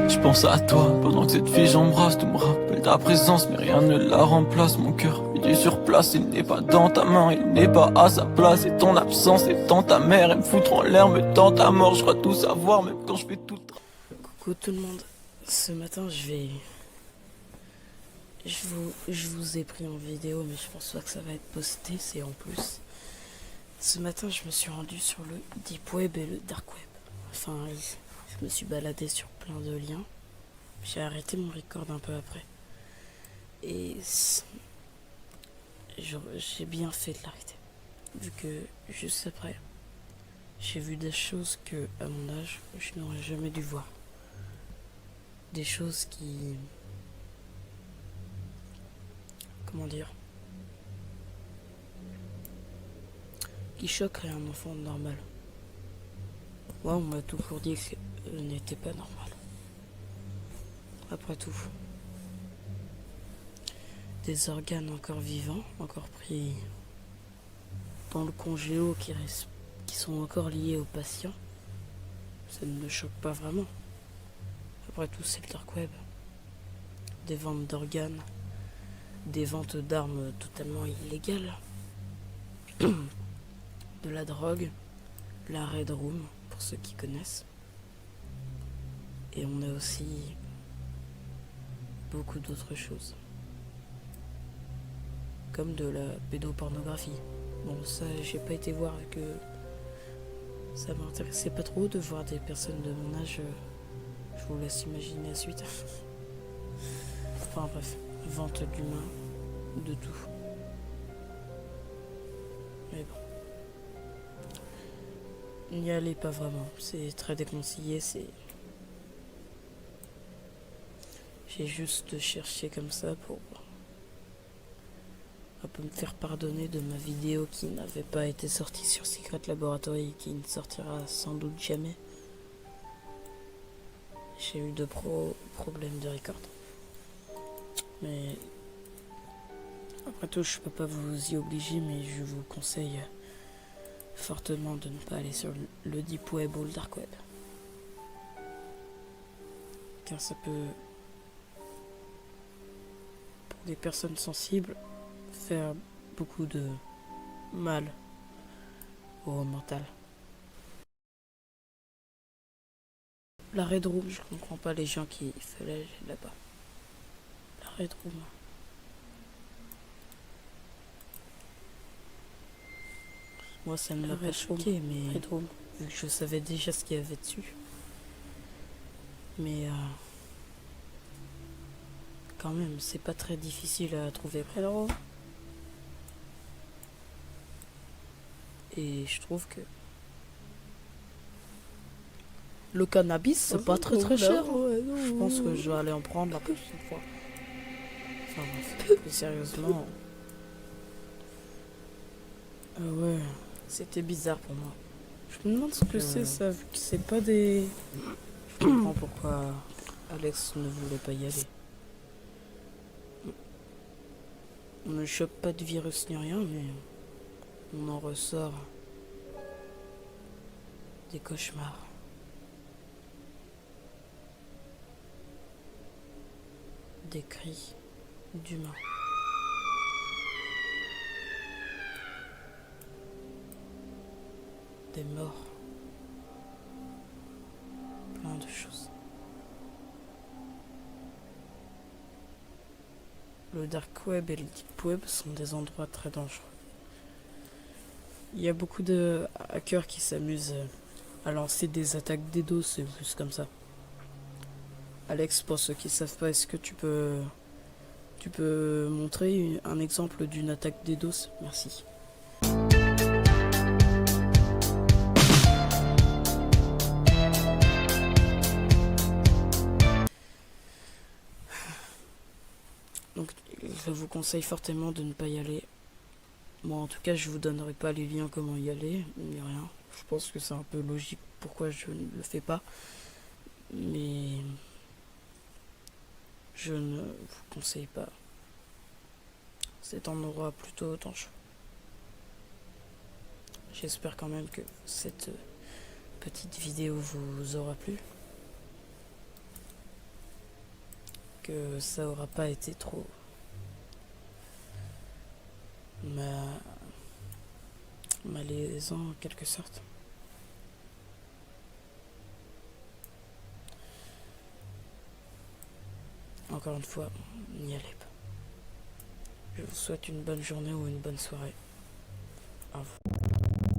Je pense à toi pendant que cette fille j'embrasse. Tout me rappelle ta présence mais rien ne la remplace. Mon cœur il est sur place, il n'est pas dans ta main, il n'est pas à sa place. Et ton absence étant ta mère, elle me foutre en l'air, me tente à mort. Je crois tout savoir même quand je fais tout. Coucou tout le monde, ce matin je vous ai pris en vidéo mais je pense pas que ça va être posté, c'est en plus. Ce matin je me suis rendu sur le Deep Web et le Dark Web. Enfin, je me suis baladé sur plein de liens. J'ai arrêté mon record un peu après. Et j'ai bien fait de l'arrêter. Vu que juste après, j'ai vu des choses que, à mon âge, je n'aurais jamais dû voir. Des choses qui... Comment dire, qui choqueraient un enfant normal. Moi, on m'a toujours dit que ce n'était pas normal. Après tout, des organes encore vivants, encore pris dans le congélo qui sont encore liés au patient, ça ne me choque pas vraiment. Après tout, c'est le dark web. Des ventes d'organes, des ventes d'armes totalement illégales, de la drogue, la Red Room, pour ceux qui connaissent. Et on a aussi beaucoup d'autres choses, comme de la pédopornographie. Bon, ça, j'ai pas été voir, que ça m'intéressait pas trop de voir des personnes de mon âge. Je vous laisse imaginer la suite. Enfin bref, vente d'humains, de tout. Mais bon, n'y allez pas vraiment, c'est très déconseillé, J'ai juste cherché comme ça pour un peu me faire pardonner de ma vidéo qui n'avait pas été sortie sur Secret Laboratory et qui ne sortira sans doute jamais. J'ai eu de problèmes de record. Mais après tout, je peux pas vous y obliger, mais je vous conseille fortement de ne pas aller sur le Deep Web ou le Dark Web. Car ça peut, pour des personnes sensibles, faire beaucoup de mal au mental. La Red Room, je comprends pas les gens qui faisaient là-bas. La Red Room. Moi, ça ne m'a pas choqué, mais vu que je savais déjà ce qu'il y avait dessus. Mais quand même, c'est pas très difficile à trouver. Et je trouve que le cannabis, c'est pas très cher. Je pense que je vais aller en prendre la prochaine fois. Enfin bref, plus sérieusement. Ouais, c'était bizarre pour moi. Je me demande ce que c'est ça, vu que c'est pas des... Je comprends pourquoi Alex ne voulait pas y aller. On ne chope pas de virus ni rien, mais on en ressort des cauchemars. Des cris d'humains. Des morts. Plein de choses. Le dark web et le deep web sont des endroits très dangereux. Il y a beaucoup de hackers qui s'amusent à lancer des attaques DDoS, c'est plus comme ça. Alex, pour ceux qui savent pas, est-ce que tu peux montrer un exemple d'une attaque DDoS? Merci. Donc, je vous conseille fortement de ne pas y aller. Moi, en tout cas, je vous donnerai pas les liens comment y aller, ni rien. Je pense que c'est un peu logique pourquoi je ne le fais pas. Mais je ne vous conseille pas. C'est un endroit plutôt dangereux. J'espère quand même que cette petite vidéo vous aura plu. que ça aura pas été trop malaisant en quelque sorte. Encore une fois, n'y allez pas. Je vous souhaite une bonne journée ou une bonne soirée. Au revoir.